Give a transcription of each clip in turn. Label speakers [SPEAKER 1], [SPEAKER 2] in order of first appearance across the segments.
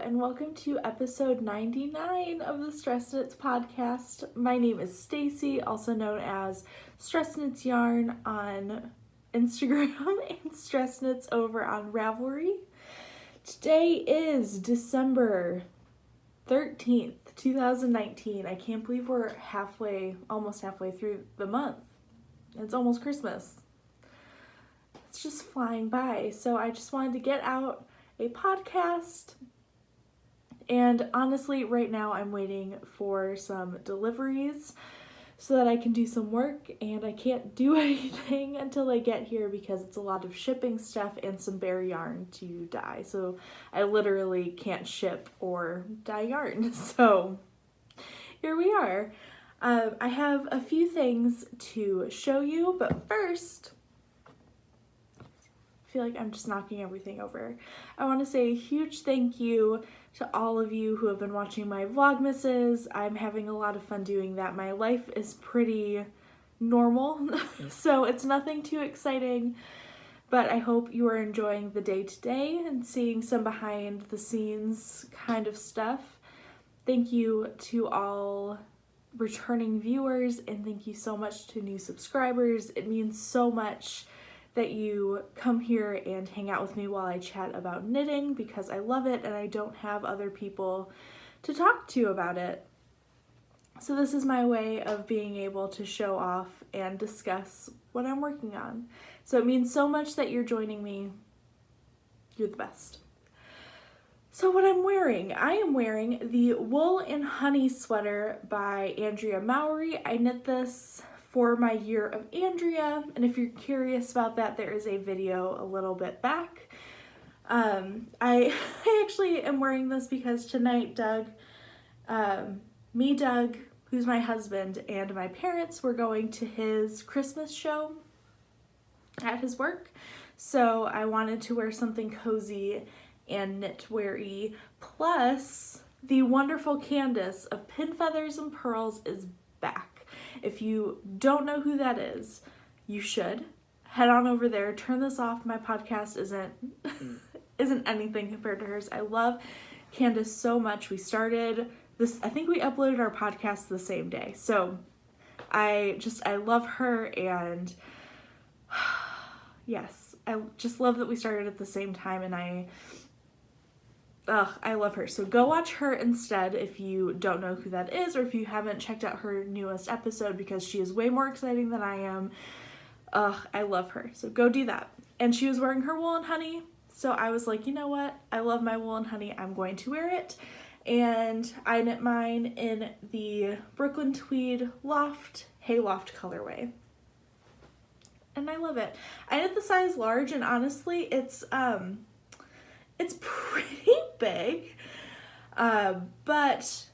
[SPEAKER 1] And welcome to episode 99 of the Stress Knits podcast. My name is Stacy, also known as Stress Knits Yarn on Instagram and Stress Knits over on Ravelry. Today is December 13th, 2019. I can't believe we're almost halfway through the month. It's almost Christmas. It's just flying by. So I just wanted to get out a podcast. And honestly, right now I'm waiting for some deliveries so that I can do some work, and I can't do anything until I get here because it's a lot of shipping stuff and some bare yarn to dye. So I literally can't ship or dye yarn. So here we are. I have a few things to show you, but first, I feel like I'm just knocking everything over. I want to say a huge thank you to all of you who have been watching my Vlogmases. I'm having a lot of fun doing that. My life is pretty normal, so it's nothing too exciting, but I hope you are enjoying the day-to-day and seeing some behind the scenes kind of stuff. Thank you to all returning viewers, and thank you so much to new subscribers. It means so much that you come here and hang out with me while I chat about knitting because I love it and I don't have other people to talk to about it. So this is my way of being able to show off and discuss what I'm working on. So it means so much that you're joining me. You're the best. So what I'm wearing, I am wearing the Wool and Honey sweater by Andrea Mowry. I knit this for my year of Andrea, and if you're curious about that, there is a video a little bit back. I actually am wearing this because tonight Doug, who's my husband, and my parents were going to his Christmas show at his work, so I wanted to wear something cozy and knitwear-y. Plus, the wonderful Candace of Pin Feathers and Pearls is back. If you don't know who that is, you should. Head on over there, turn this off. My podcast isn't anything compared to hers. I love Candace so much. We started this, I think we uploaded our podcast the same day. So I love her, and yes, I just love that we started at the same time, and I love her. So go watch her instead if you don't know who that is, or if you haven't checked out her newest episode, because she is way more exciting than I am. I love her. So go do that. And she was wearing her Wool and Honey, so I was like, you know what? I love my Wool and Honey. I'm going to wear it. And I knit mine in the Brooklyn Tweed Hayloft colorway. And I love it. I knit the size large, and honestly, it's pretty big, but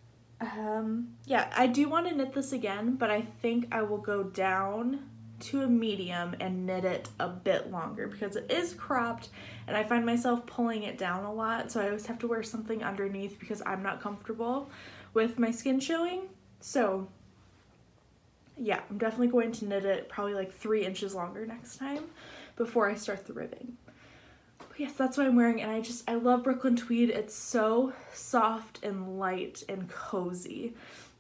[SPEAKER 1] yeah, I do want to knit this again, but I think I will go down to a medium and knit it a bit longer because it is cropped and I find myself pulling it down a lot, so I always have to wear something underneath because I'm not comfortable with my skin showing. So yeah, I'm definitely going to knit it probably like 3 inches longer next time before I start the ribbing. Yes, that's what I'm wearing, and I love Brooklyn Tweed. It's so soft and light and cozy.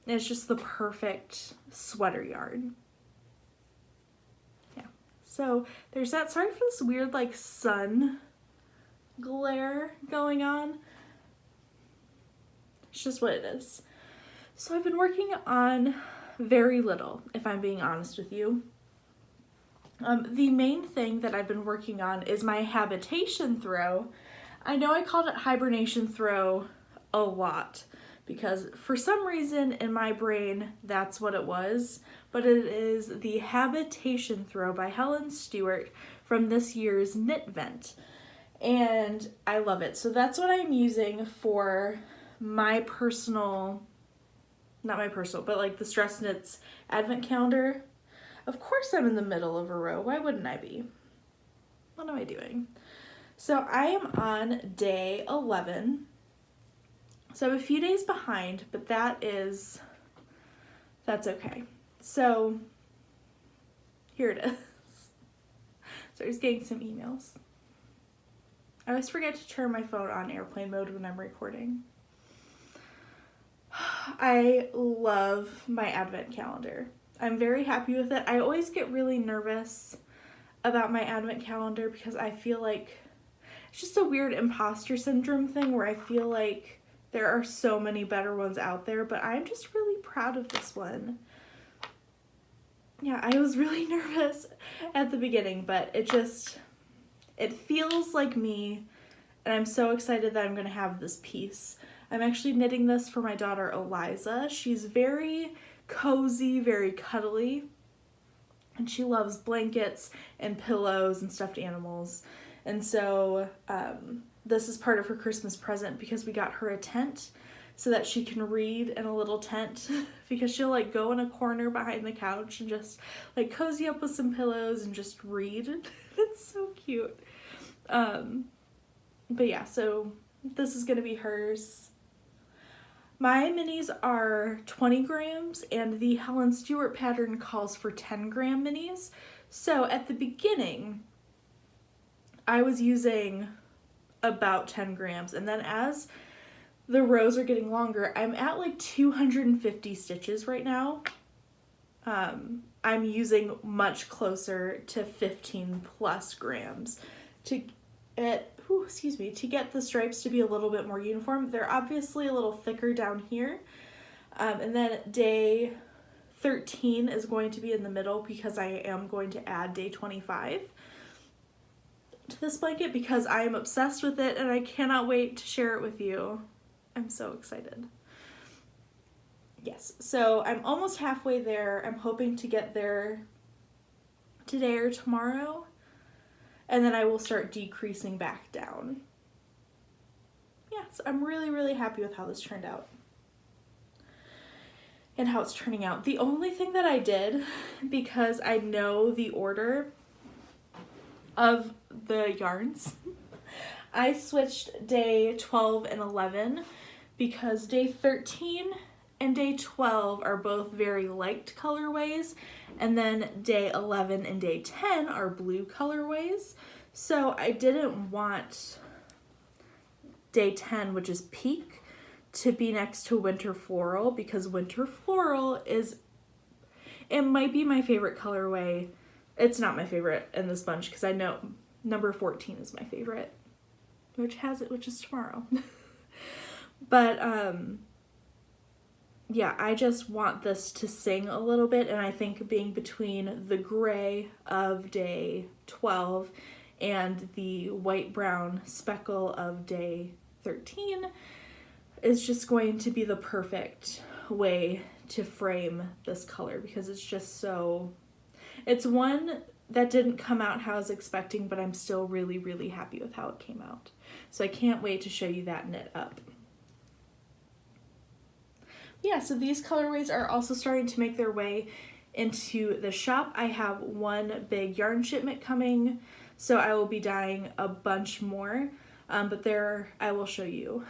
[SPEAKER 1] And it's just the perfect sweater yarn. Yeah, so there's that. Sorry for this weird like sun glare going on. It's just what it is. So I've been working on very little, if I'm being honest with you. The main thing that I've been working on is my Habitation throw. I know I called it Hibernation throw a lot because for some reason in my brain that's what it was, but it is the Habitation throw by Helen Stewart from this year's Knit Vent, and I love it. So that's what I'm using for my personal, not my personal, but like the Stress Knits advent calendar. Of course I'm in the middle of a row. Why wouldn't I be? What am I doing? So I am on day 11. So I'm a few days behind, but that's okay. So here it is. So I was getting some emails. I always forget to turn my phone on airplane mode when I'm recording. I love my advent calendar. I'm very happy with it. I always get really nervous about my advent calendar because I feel like it's just a weird imposter syndrome thing where I feel like there are so many better ones out there, but I'm just really proud of this one. Yeah, I was really nervous at the beginning, but it feels like me, and I'm so excited that I'm going to have this piece. I'm actually knitting this for my daughter Eliza. She's very cozy, very cuddly, and she loves blankets and pillows and stuffed animals. And so this is part of her Christmas present because we got her a tent so that she can read in a little tent because she'll like go in a corner behind the couch and just like cozy up with some pillows and just read. It's so cute. But yeah, so this is gonna be hers. My minis are 20 grams and the Helen Stewart pattern calls for 10 gram minis. So at the beginning, I was using about 10 grams, and then as the rows are getting longer, I'm at like 250 stitches right now. I'm using much closer to 15 plus grams to get the stripes to be a little bit more uniform. They're obviously a little thicker down here. And then day 13 is going to be in the middle because I am going to add day 25 to this blanket because I am obsessed with it and I cannot wait to share it with you. I'm so excited. Yes, so I'm almost halfway there. I'm hoping to get there today or tomorrow, and then I will start decreasing back down. Yes, I'm really, really happy with how this turned out and how it's turning out. The only thing that I did, because I know the order of the yarns, I switched day 12 and 11 because day 13 and day 12 are both very light colorways, and then day 11 and day 10 are blue colorways. So I didn't want day 10, which is peak, to be next to winter floral because winter floral it might be my favorite colorway. It's not my favorite in this bunch because I know number 14 is my favorite, which is tomorrow. But yeah, I just want this to sing a little bit, and I think being between the gray of day 12 and the white brown speckle of day 13 is just going to be the perfect way to frame this color because it's one that didn't come out how I was expecting, but I'm still really, really happy with how it came out. So I can't wait to show you that knit up. Yeah, so these colorways are also starting to make their way into the shop. I have one big yarn shipment coming, so I will be dyeing a bunch more, but I will show you.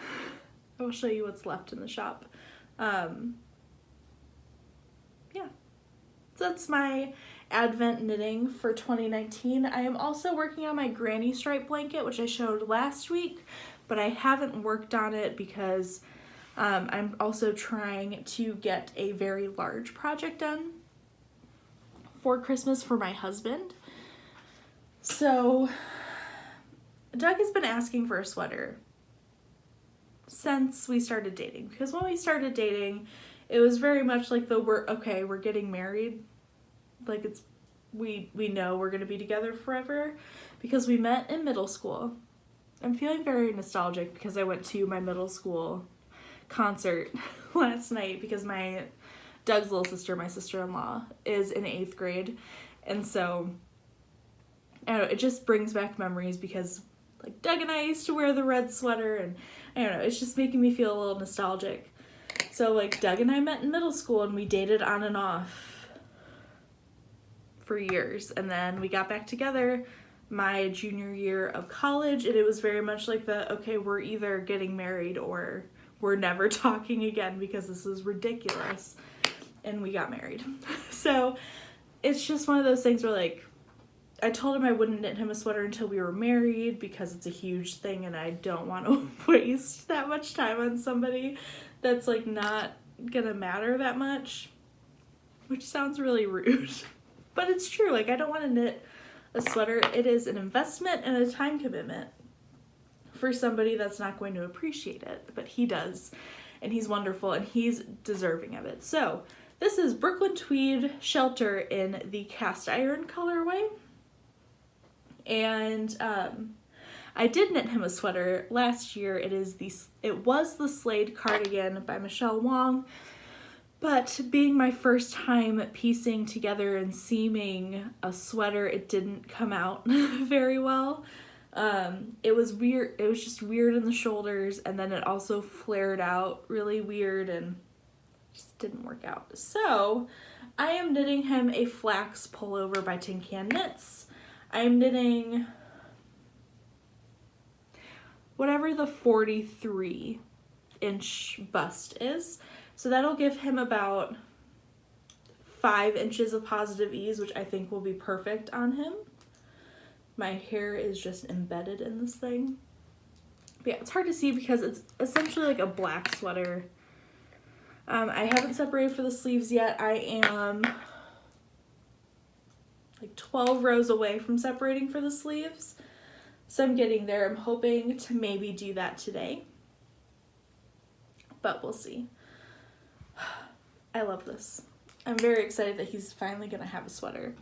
[SPEAKER 1] I will show you what's left in the shop. Yeah, so that's my Advent knitting for 2019. I am also working on my granny stripe blanket, which I showed last week, but I haven't worked on it because I'm also trying to get a very large project done for Christmas for my husband. So Doug has been asking for a sweater since we started dating, because when we started dating, it was very much like we're getting married. Like we know we're gonna be together forever because we met in middle school. I'm feeling very nostalgic because I went to my middle school concert last night because Doug's little sister, my sister-in-law, is in 8th grade, and so I don't know, it just brings back memories because like Doug and I used to wear the red sweater, and I don't know, it's just making me feel a little nostalgic. So like Doug and I met in middle school and we dated on and off for years, and then we got back together my junior year of college, and it was very much like okay, we're either getting married or we're never talking again because this is ridiculous, and we got married. So it's just one of those things where like, I told him I wouldn't knit him a sweater until we were married because it's a huge thing and I don't want to waste that much time on somebody that's like not gonna matter that much, which sounds really rude, but it's true. Like, I don't want to knit a sweater. It is an investment and a time commitment for somebody that's not going to appreciate it, but he does, and he's wonderful and he's deserving of it. So this is Brooklyn Tweed Shelter in the cast iron colorway. And I did knit him a sweater last year. It was the Slade cardigan by Michelle Wong, but being my first time piecing together and seaming a sweater, it didn't come out very well. It was weird. It was just weird in the shoulders, and then it also flared out really weird and just didn't work out. So I am knitting him a Flax pullover by Tin Can Knits. I'm knitting whatever the 43-inch bust is. So that'll give him about 5 inches of positive ease, which I think will be perfect on him. My hair is just embedded in this thing. But yeah, it's hard to see because it's essentially like a black sweater. I haven't separated for the sleeves yet. I am like 12 rows away from separating for the sleeves. So I'm getting there. I'm hoping to maybe do that today, but we'll see. I love this. I'm very excited that he's finally gonna have a sweater.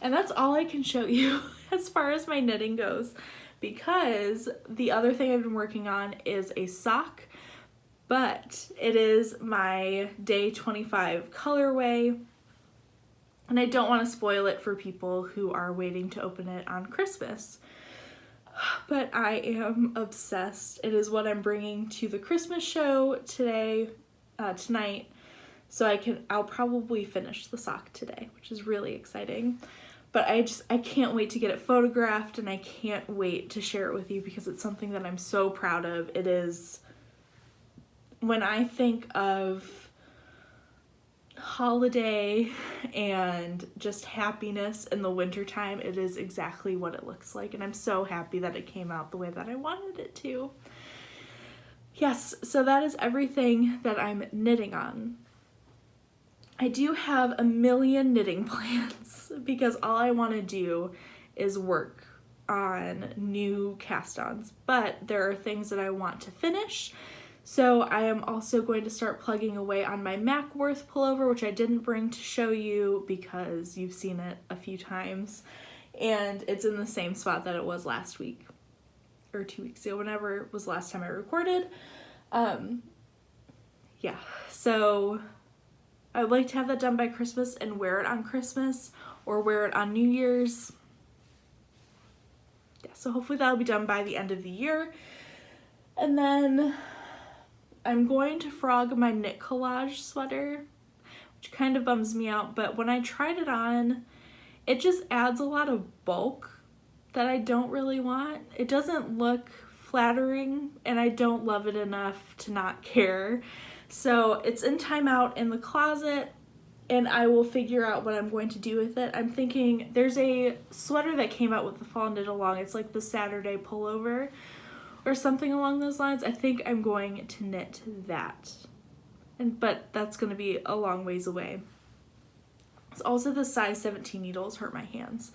[SPEAKER 1] And that's all I can show you as far as my knitting goes, because the other thing I've been working on is a sock, but it is my day 25 colorway. And I don't want to spoil it for people who are waiting to open it on Christmas. But I am obsessed. It is what I'm bringing to the Christmas show tonight. So I'll probably finish the sock today, which is really exciting. But I can't wait to get it photographed, and I can't wait to share it with you because it's something that I'm so proud of. It is, when I think of holiday and just happiness in the wintertime, it is exactly what it looks like, and I'm so happy that it came out the way that I wanted it to. Yes, so that is everything that I'm knitting on. I do have a million knitting plans because all I want to do is work on new cast-ons, but there are things that I want to finish. So I am also going to start plugging away on my Mackworth pullover, which I didn't bring to show you because you've seen it a few times, and it's in the same spot that it was last week or 2 weeks ago, whenever it was last time I recorded. Yeah, so I would like to have that done by Christmas and wear it on Christmas or wear it on New Year's. Yeah, so hopefully that'll be done by the end of the year. And then I'm going to frog my knit collage sweater, which kind of bums me out, but when I tried it on, it just adds a lot of bulk that I don't really want. It doesn't look flattering, and I don't love it enough to not care. So it's in timeout in the closet, and I will figure out what I'm going to do with it. I'm thinking there's a sweater that came out with the fall knit along. It's like the Saturday pullover or something along those lines. I think I'm going to knit that, but that's going to be a long ways away. It's also the size 17 needles hurt my hands.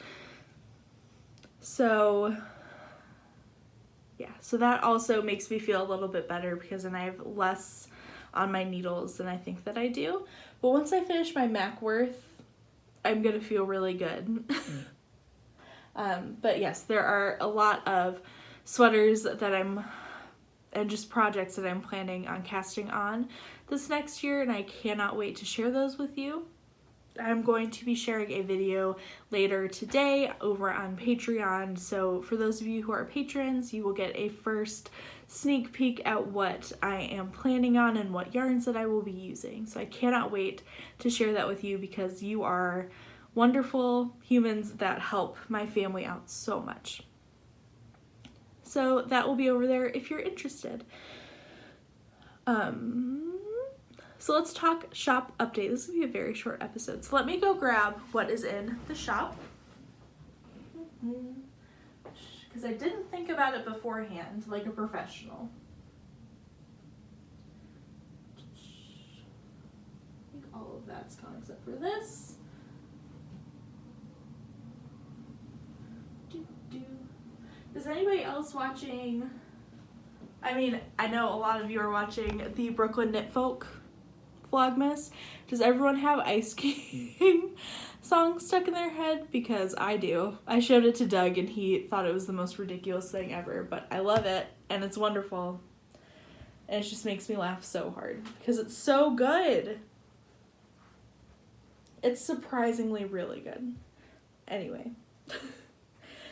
[SPEAKER 1] So yeah, so that also makes me feel a little bit better because then I have less on my needles than I think that I do. But once I finish my Mackworth, I'm gonna feel really good. But yes, there are a lot of sweaters that and just projects that I'm planning on casting on this next year, and I cannot wait to share those with you. I'm going to be sharing a video later today over on Patreon, so for those of you who are patrons, you will get a first sneak peek at what I am planning on and what yarns that I will be using. So I cannot wait to share that with you because you are wonderful humans that help my family out so much. So that will be over there if you're interested. So let's talk shop update. This will be a very short episode. So let me go grab what is in the shop. because I didn't think about it beforehand like a professional. I think all of that's gone except for this. Is anybody else watching? I mean, I know a lot of you are watching the Brooklyn Knit Folk Vlogmas. Does everyone have Ice King song stuck in their head? Because I do. I showed it to Doug and he thought it was the most ridiculous thing ever, but I love it and it's wonderful. And it just makes me laugh so hard because it's so good. It's surprisingly really good. Anyway.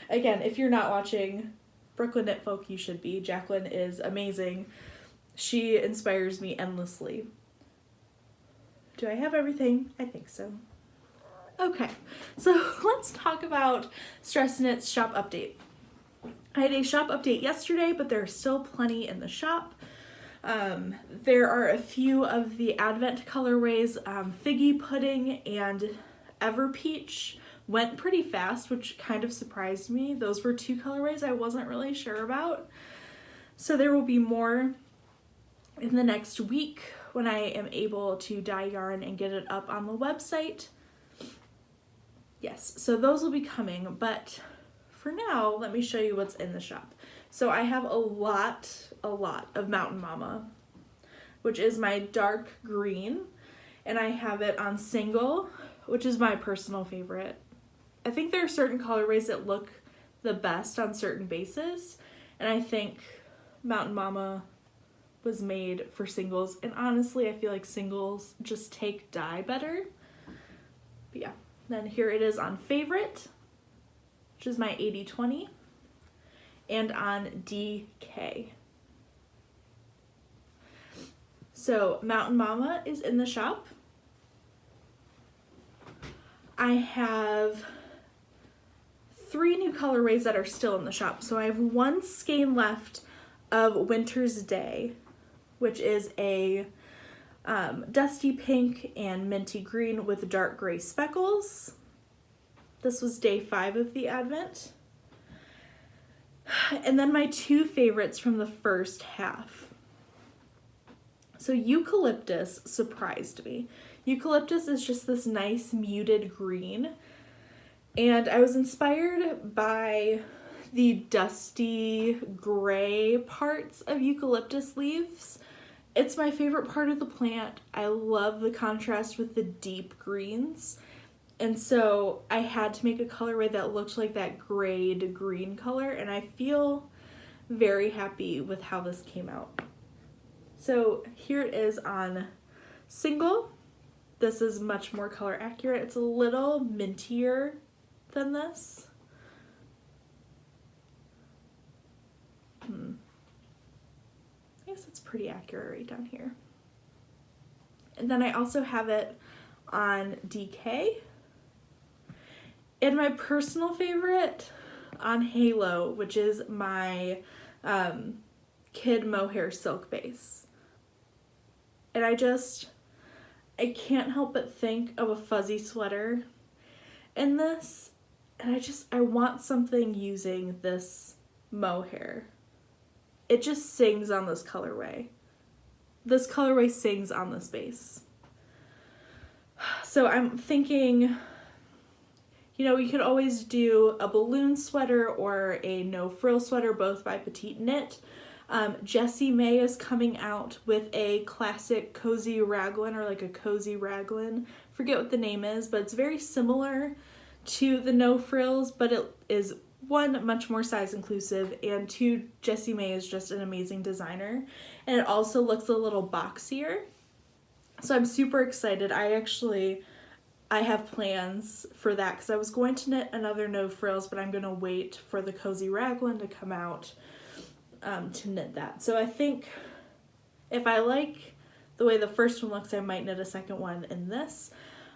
[SPEAKER 1] Again, if you're not watching Brooklyn Knit Folk, you should be. Jacqueline is amazing. She inspires me endlessly. Do I have everything? I think so. Okay, so let's talk about Stress Knit's shop update. I had a shop update yesterday, but there are still plenty in the shop. There are a few of the Advent colorways, Figgy Pudding and Ever Peach went pretty fast, which kind of surprised me. Those were two colorways I wasn't really sure about. So there will be more in the next week when I am able to dye yarn and get it up on the website. Yes, so those will be coming, but for now, let me show you what's in the shop. So I have a lot of Mountain Mama, which is my dark green, and I have it on single, which is my personal favorite. I think there are certain colorways that look the best on certain bases, and I think Mountain Mama was made for singles, and honestly I feel like singles just take dye better. But yeah, then here it is on favorite, which is my 80/20, and on DK. So Mountain Mama is in the shop. I have 3 new colorways that are still in the shop. So I have one skein left of Winter's Day, which is a dusty pink and minty green with dark gray speckles. This was day 5 of the Advent. And then my 2 favorites from the first half. So Eucalyptus surprised me. Eucalyptus is just this nice muted green. And I was inspired by the dusty gray parts of eucalyptus leaves. It's my favorite part of the plant. I love the contrast with the deep greens. And so I had to make a colorway that looked like that grayed green color, and I feel very happy with how this came out. So here it is on single. This is much more color accurate. It's a little mintier than this. I guess it's pretty accurate right down here. And then I also have it on DK. And my personal favorite on Halo, which is my kid mohair silk base. And I can't help but think of a fuzzy sweater in this, and I want something using this mohair. It just sings on this colorway. This colorway sings on this base. So I'm thinking, you know, you could always do a balloon sweater or a no frill sweater, both by Petite Knit. Jessie May is coming out with a classic cozy raglan, or like a cozy raglan. Forget what the name is, but it's very similar to the no frills, but it is 1, much more size inclusive, and 2, Jessie May is just an amazing designer, and it also looks a little boxier. So I'm super excited. I have plans for that because I was going to knit another no frills, but I'm going to wait for the cozy raglan to come out to knit that. So I think if I like the way the first one looks, I might knit a second one in this.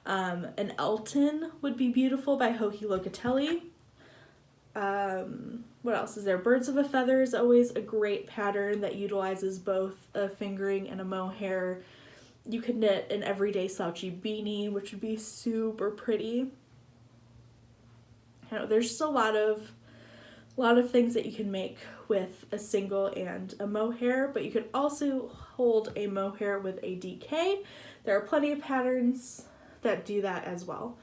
[SPEAKER 1] An Elton would be beautiful by Hohi Locatelli. What else is there? Birds of a Feather is always a great pattern that utilizes both a fingering and a mohair. You could knit an everyday slouchy beanie, which would be super pretty. I know there's just a lot of things that you can make with a single and a mohair, but you could also hold a mohair with a DK. There are plenty of patterns that do that as well.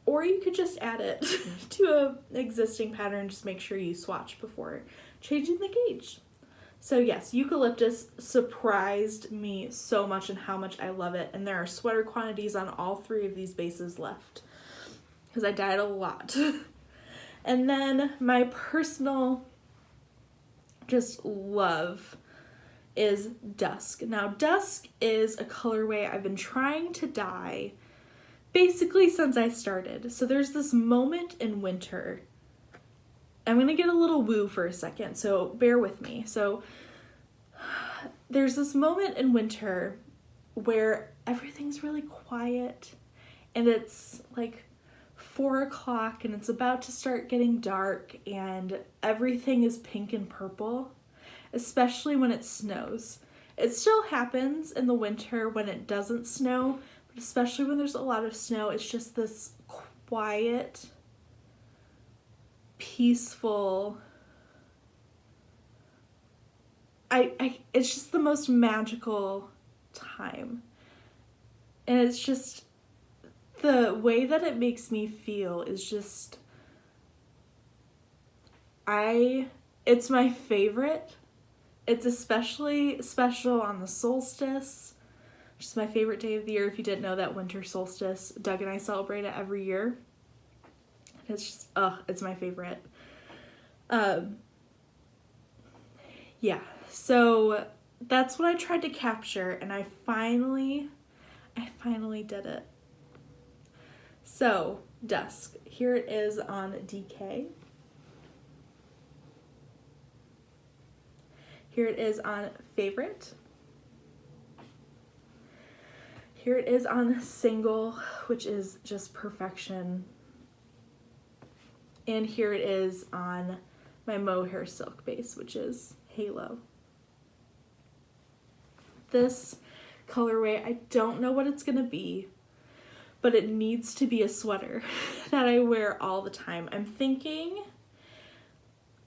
[SPEAKER 1] Or you could just add it to an existing pattern, just make sure you swatch before changing the gauge. So yes, eucalyptus surprised me so much in how much I love it, and there are sweater quantities on all 3 of these bases left, because I dyed a lot. And then my personal just love is Dusk. Now Dusk is a colorway I've been trying to dye basically since I started. So there's this moment in winter. I'm gonna get a little woo for a second, so bear with me. So there's this moment in winter where everything's really quiet and it's like 4 o'clock and it's about to start getting dark and everything is pink and purple, especially when it snows. It still happens in the winter when it doesn't snow, but especially when there's a lot of snow, it's just this quiet, peaceful, it's just the most magical time. And it's just, the way that it makes me feel is just, it's my favorite. It's especially special on the solstice, which is my favorite day of the year. If you didn't know that, winter solstice, Doug and I celebrate it every year. It's just, it's my favorite. Yeah, so that's what I tried to capture, and I finally did it. So, Dusk, here it is on DK. Here it is on Favorite. Here it is on Single, which is just perfection. And here it is on my mohair silk base, which is Halo. This colorway, I don't know what it's gonna be, but it needs to be a sweater that I wear all the time. I'm thinking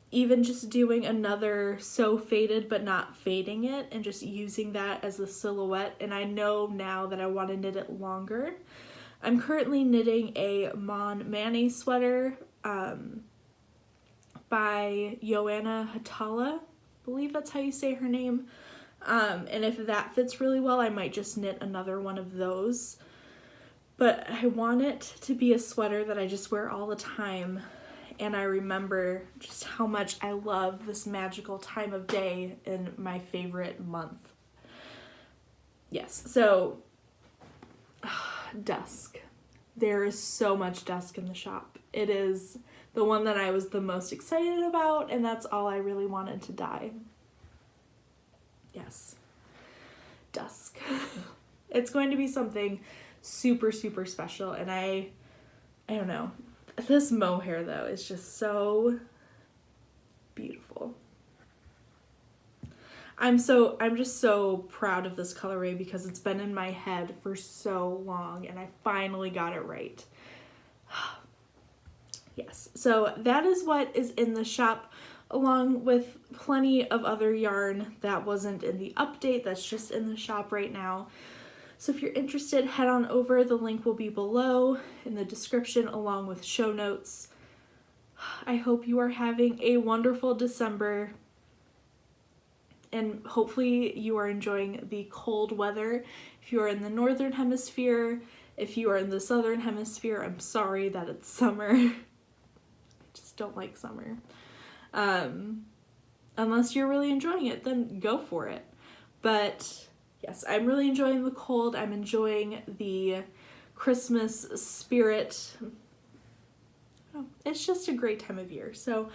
[SPEAKER 1] even just doing another So Faded but not fading it and just using that as a silhouette, and I know now that I want to knit it longer. I'm currently knitting a Mon Mani sweater by Joanna Hatala, I believe that's how you say her name, and if that fits really well, I might just knit another one of those. But I want it to be a sweater that I just wear all the time, and I remember just how much I love this magical time of day in my favorite month. Yes, so Dusk. There is so much Dusk in the shop. It is the one that I was the most excited about, and that's all I really wanted to dye. Yes, Dusk. It's going to be something super, super special, and I don't know. This mohair, though, is just so beautiful. I'm just so proud of this colorway because it's been in my head for so long, and I finally got it right. Yes, so that is what is in the shop, along with plenty of other yarn that wasn't in the update that's just in the shop right now. So if you're interested, head on over. The link will be below in the description along with show notes. I hope you are having a wonderful December, and hopefully you are enjoying the cold weather. If you are in the northern hemisphere, if you are in the southern hemisphere, I'm sorry that it's summer. I just don't like summer. Unless you're really enjoying it, then go for it. But yes, I'm really enjoying the cold. I'm enjoying the Christmas spirit. Oh, it's just a great time of year. So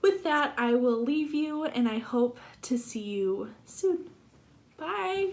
[SPEAKER 1] with that, I will leave you, and I hope to see you soon. Bye!